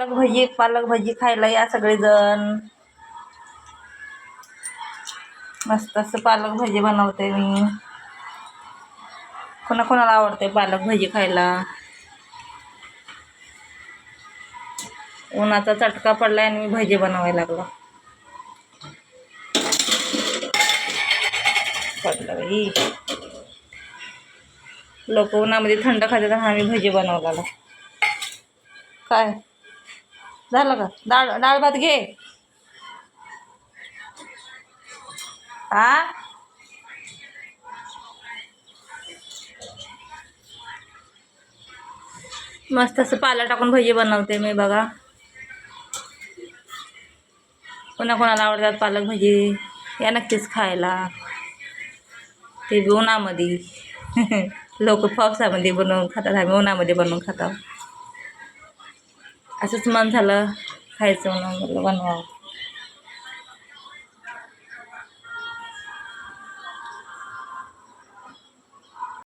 पालक भाजी खायला या सगळेजण. मस्त असं पालक भाजी बनवते मी. कोणाकोणाला आवडते पालक भाजी खायला. उन्हाचा चटका पडलाय आणि मी भजी बनवायला लागलो. पडलं बाई. लोक उन्हामध्ये थंड खातात आणि आम्ही भजी बनवलेला. काय झालं का? डाळ भात घे. मस्त असं पाला टाकून भजी बनवते मी बघा. कोणाकोणाला आवडतात पालक भजी या नक्कीच खायला. ते बी उन्हामध्ये. लोक पावसामध्ये बनवून खातात, आम्ही उन्हामध्ये बनवून खातो. असंच मन झालं खायचं म्हणून बनवावं.